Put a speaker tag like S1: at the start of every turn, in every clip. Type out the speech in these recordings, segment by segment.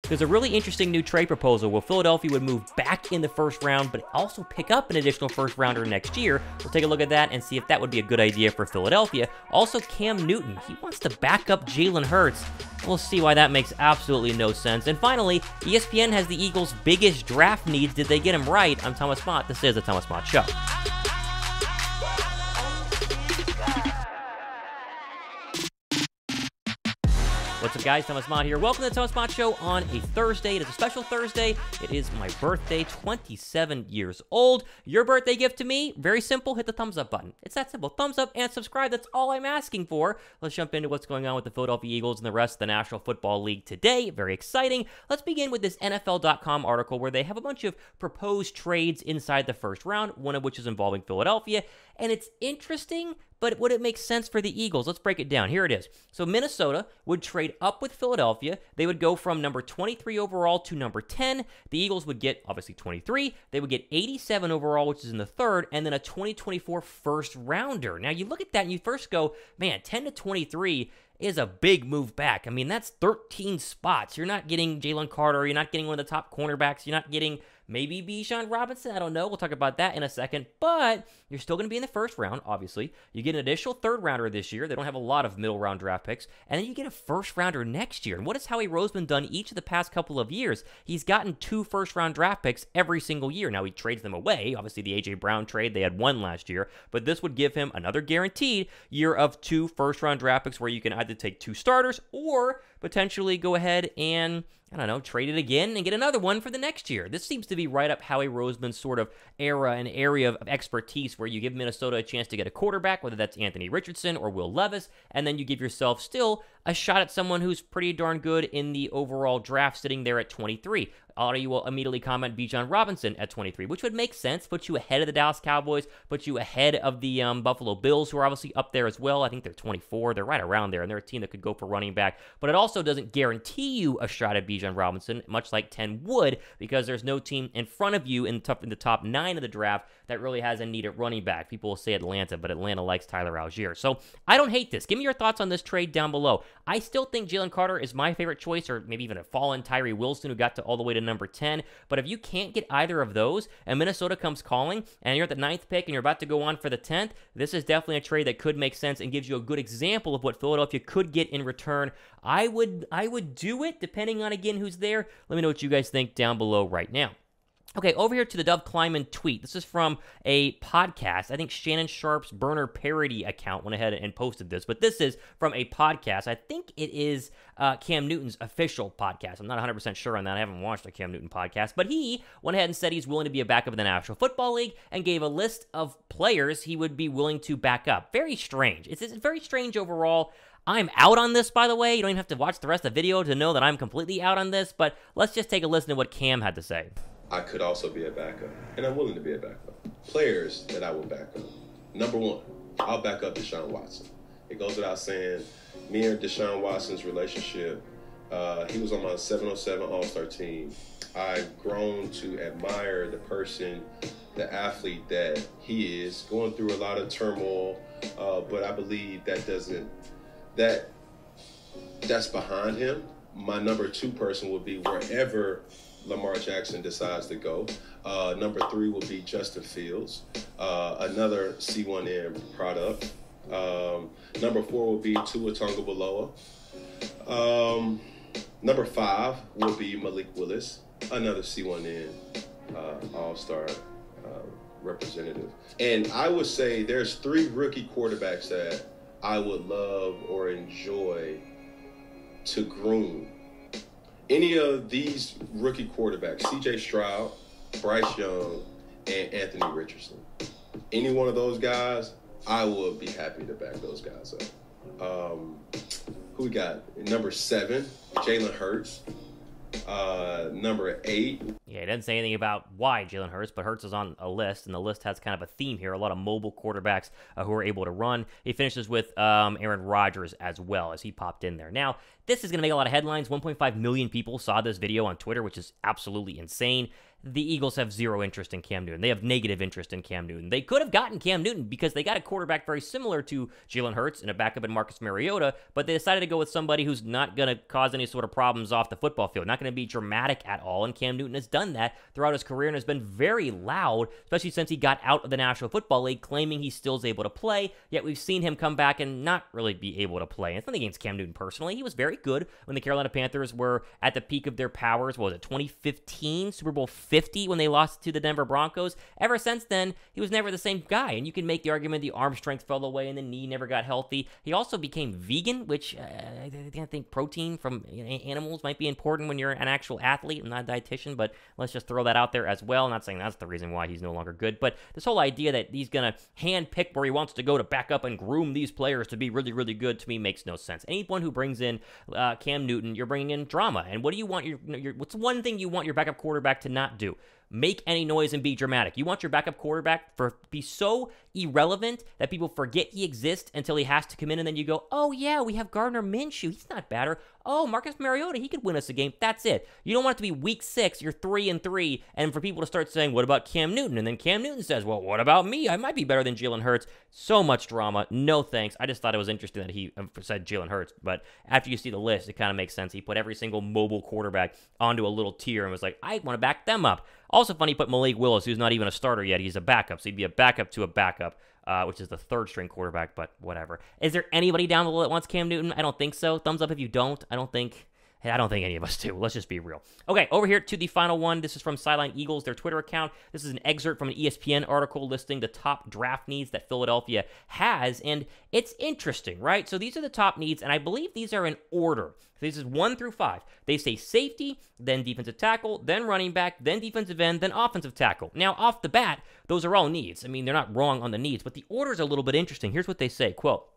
S1: There's a really interesting new trade proposal where Philadelphia would move back in the first round, but also pick up an additional first rounder next year. We'll take a look at that and see if that would be a good idea for Philadelphia. Also, Cam Newton, he wants to back up Jalen Hurts. We'll see why that makes absolutely no sense. And finally, ESPN has the Eagles' biggest draft needs. Did they get him right? I'm Thomas Mott. This is the Thomas Mott Show. What's up, guys? Thomas Mott here. Welcome to the Thomas Mott Show on a Thursday. It is a special Thursday. It is my birthday, 27 years old. Your birthday gift to me, very simple. Hit the thumbs up button. It's that simple. Thumbs up and subscribe. That's all I'm asking for. Let's jump into what's going on with the Philadelphia Eagles and the rest of the National Football League today. Very exciting. Let's begin with this NFL.com article where they have a bunch of proposed trades inside the first round, one of which is involving Philadelphia. And it's interesting, but would it make sense for the Eagles? Let's break it down. Here it is. So Minnesota would trade up with Philadelphia. They would go from number 23 overall to number 10. The Eagles would get, obviously, 23. They would get 87 overall, which is in the third, and then a 2024 first rounder. Now, you look at that and you first go, man, 10 to 23 is a big move back. I mean, that's 13 spots. You're not getting Jalen Carter. You're not getting one of the top cornerbacks. You're not getting maybe Bijan Robinson. I don't know. We'll talk about that in a second. But you're still going to be in the first round, obviously. You get an additional third rounder this year. They don't have a lot of middle round draft picks. And then you get a first rounder next year. And what has Howie Roseman done each of the past couple of years? He's gotten 2 first round draft picks every single year. Now, he trades them away. Obviously, the A.J. Brown trade, they had 1 last year. But this would give him another guaranteed year of 2 first round draft picks where you can either take 2 starters or potentially go ahead and, I don't know, trade it again and get another one for the next year. This seems to be right up Howie Roseman's sort of era and area of expertise where you give Minnesota a chance to get a quarterback, whether that's Anthony Richardson or Will Levis, and then you give yourself still a shot at someone who's pretty darn good in the overall draft sitting there at 23. A lot of you will immediately comment Bijan Robinson at 23, which would make sense, put you ahead of the Dallas Cowboys, put you ahead of the Buffalo Bills, who are obviously up there as well. I think they're 24. They're right around there, and they're a team that could go for running back. But it also doesn't guarantee you a shot at Bijan Robinson, much like 10 would, because there's no team in front of you in the top 9 of the draft that really has a need at running back. People will say Atlanta, but Atlanta likes Tyler Algier. So I don't hate this. Give me your thoughts on this trade down below. I still think Jalen Carter is my favorite choice, or maybe even a fallen Tyree Wilson who got to all the way to number 10. But if you can't get either of those, and Minnesota comes calling, and you're at the 9th pick, and you're about to go on for the 10th, this is definitely a trade that could make sense and gives you a good example of what Philadelphia could get in return. I would do it, depending on, again, who's there. Let me know what you guys think down below right now. Okay, over here to the Dov Kleiman tweet. This is from a podcast. I think Shannon Sharp's burner parody account went ahead and posted this, but this is from a podcast. I think it is Cam Newton's official podcast. I'm not 100% sure on that. I haven't watched a Cam Newton podcast, but he went ahead and said he's willing to be a backup in the National Football League and gave a list of players he would be willing to back up. Very strange. It's very strange overall. I'm out on this, by the way. You don't even have to watch the rest of the video to know that I'm completely out on this, but let's just take a listen to what Cam had to say.
S2: I could also be a backup, and I'm willing to be a backup. Players that I will back up. Number 1, I'll back up Deshaun Watson. It goes without saying, me and Deshaun Watson's relationship, he was on my 707 All-Star team. I've grown to admire the person, the athlete that he is, going through a lot of turmoil, but I believe that's behind him. My number 2 person would be wherever Lamar Jackson decides to go. Number 3 will be Justin Fields, another C1N product. Number 4 will be Tua Tagovailoa. Number 5 will be Malik Willis, another C1N All-Star representative. And I would say there's 3 rookie quarterbacks that I would love or enjoy to groom. Any of these rookie quarterbacks, C.J. Stroud, Bryce Young, and Anthony Richardson, any one of those guys, I would be happy to back those guys up. Who we got? Number 7, Jalen Hurts. Number 8.
S1: Yeah, he doesn't say anything about why Jalen Hurts, but Hurts is on a list, and the list has kind of a theme here. A lot of mobile quarterbacks who are able to run. He finishes with Aaron Rodgers as well, as he popped in there. Now, this is going to make a lot of headlines. 1.5 million people saw this video on Twitter, which is absolutely insane. The Eagles have zero interest in Cam Newton. They have negative interest in Cam Newton. They could have gotten Cam Newton because they got a quarterback very similar to Jalen Hurts and a backup in Marcus Mariota, but they decided to go with somebody who's not going to cause any sort of problems off the football field, not going to be dramatic at all, and Cam Newton has done that throughout his career and has been very loud, especially since he got out of the National Football League, claiming he still is able to play, yet we've seen him come back and not really be able to play. And it's nothing against Cam Newton personally. He was very good when the Carolina Panthers were at the peak of their powers. What was it, 2015, Super Bowl 50, when they lost to the Denver Broncos. Ever since then, he was never the same guy, and you can make the argument the arm strength fell away and the knee never got healthy. He also became vegan, which I think protein from animals might be important when you're an actual athlete. I'm not a dietitian, but let's just throw that out there as well. I'm not saying that's the reason why he's no longer good, but this whole idea that he's going to handpick where he wants to go to back up and groom these players to be really, really good, to me makes no sense. Anyone who brings in Cam Newton, you're bringing in drama. And what do you want what's one thing you want your backup quarterback to not do? Make any noise and be dramatic. You want your backup quarterback to be so irrelevant that people forget he exists until he has to come in, and then you go, oh yeah, we have Gardner Minshew. He's not bad. Or, oh, Marcus Mariota, he could win us a game. That's it. You don't want it to be week 6, you're 3-3, and for people to start saying, what about Cam Newton? And then Cam Newton says, well, what about me? I might be better than Jalen Hurts. So much drama. No thanks. I just thought it was interesting that he said Jalen Hurts, but after you see the list, it kind of makes sense. He put every single mobile quarterback onto a little tier and was like, I want to back them up. Also funny, he put Malik Willis, who's not even a starter yet. He's a backup, so he'd be a backup to a backup, which is the third-string quarterback, but whatever. Is there anybody down below that wants Cam Newton? I don't think so. Thumbs up if you don't. I don't think any of us do. Let's just be real. Okay, over here to the final one. This is from Sideline Eagles, their Twitter account. This is an excerpt from an ESPN article listing the top draft needs that Philadelphia has, and it's interesting, right? So these are the top needs, and I believe these are in order. This is 1 through 5. They say safety, then defensive tackle, then running back, then defensive end, then offensive tackle. Now, off the bat, those are all needs. I mean, they're not wrong on the needs, but the order is a little bit interesting. Here's what they say, quote,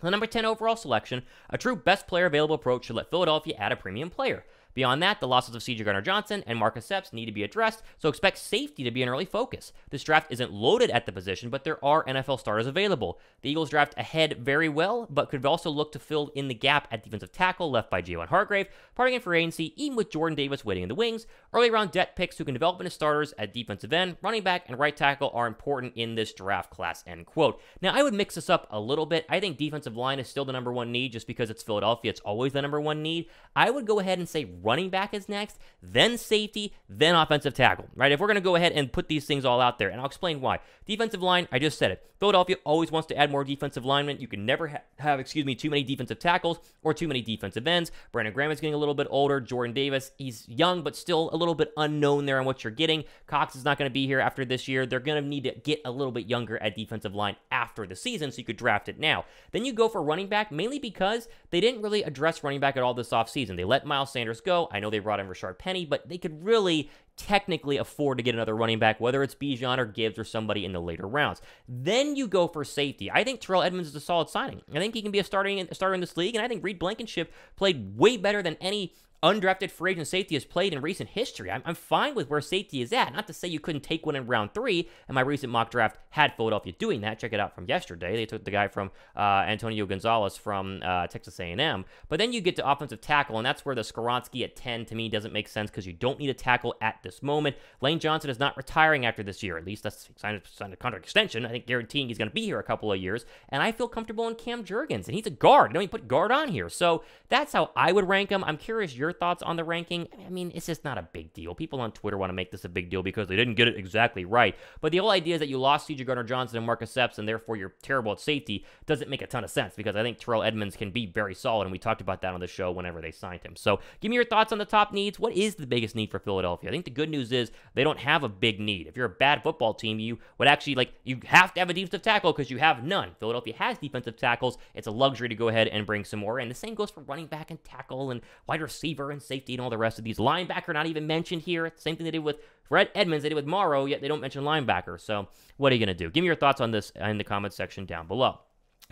S1: the number 10 overall selection, a true best player available approach should let Philadelphia add a premium player. Beyond that, the losses of C.J. Gardner-Johnson and Marcus Epps need to be addressed, so expect safety to be an early focus. This draft isn't loaded at the position, but there are NFL starters available. The Eagles draft ahead very well, but could also look to fill in the gap at defensive tackle left by Javon Hargrave, parting in free agency, even with Jordan Davis waiting in the wings. Early round depth picks who can develop into starters at defensive end, running back, and right tackle are important in this draft class, end quote. Now, I would mix this up a little bit. I think defensive line is still the number one need just because it's Philadelphia. It's always the number one need. I would go ahead and say running back is next, then safety, then offensive tackle, right? If we're going to go ahead and put these things all out there, and I'll explain why. Defensive line, I just said it. Philadelphia always wants to add more defensive linemen. You can never have too many defensive tackles or too many defensive ends. Brandon Graham is getting a little bit older. Jordan Davis, he's young, but still a little bit unknown there on what you're getting. Cox is not going to be here after this year. They're going to need to get a little bit younger at defensive line after the season, so you could draft it now. Then you go for running back, mainly because they didn't really address running back at all this offseason. They let Miles Sanders go. I know they brought in Rashard Penny, but they could really technically afford to get another running back, whether it's Bijan or Gibbs or somebody in the later rounds. Then you go for safety. I think Terrell Edmunds is a solid signing. I think he can be a starter in this league, and I think Reed Blankenship played way better than any undrafted free agent safety has played in recent history. I'm fine with where safety is at. Not to say you couldn't take one in round 3, and my recent mock draft had Philadelphia doing that. Check it out from yesterday. They took the guy from Antonio Gonzalez from Texas A&M. But then you get to offensive tackle, and that's where the Skoronski at 10 to me doesn't make sense because you don't need a tackle at this moment. Lane Johnson is not retiring after this year. At least that's signed a contract extension. I think guaranteeing he's going to be here a couple of years. And I feel comfortable in Cam Jurgens, and he's a guard. You don't even put guard on here. So that's how I would rank him. I'm curious your thoughts on the ranking. I mean, it's just not a big deal. People on Twitter want to make this a big deal because they didn't get it exactly right. But the whole idea is that you lost C.J. Gardner-Johnson and Marcus Epps, and therefore you're terrible at safety, doesn't make a ton of sense because I think Terrell Edmunds can be very solid, and we talked about that on the show whenever they signed him. So give me your thoughts on the top needs. What is the biggest need for Philadelphia? I think the good news is they don't have a big need. If you're a bad football team, you would actually, you have to have a defensive tackle because you have none. Philadelphia has defensive tackles. It's a luxury to go ahead and bring some more. And the same goes for running back and tackle and wide receiver and safety and all the rest of these. Linebacker not even mentioned here. Same thing they did with Fred Edmunds, they did with Morrow, yet they don't mention linebacker. So what are you going to do? Give me your thoughts on this in the comments section down below.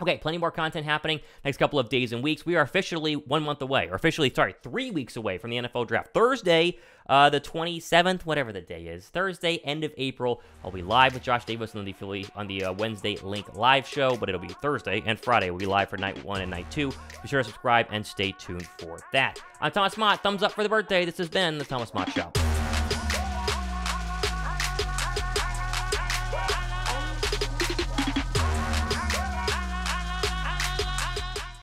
S1: Okay, plenty more content happening next couple of days and weeks. We are officially 1 month away, or officially, 3 weeks away from the NFL draft. Thursday, the 27th, whatever the day is. Thursday, end of April. I'll be live with Josh Davis on the Wednesday Link live show, but it'll be Thursday and Friday. We'll be live for night 1 and night 2. Be sure to subscribe and stay tuned for that. I'm Thomas Mott. Thumbs up for the birthday. This has been the Thomas Mott Show.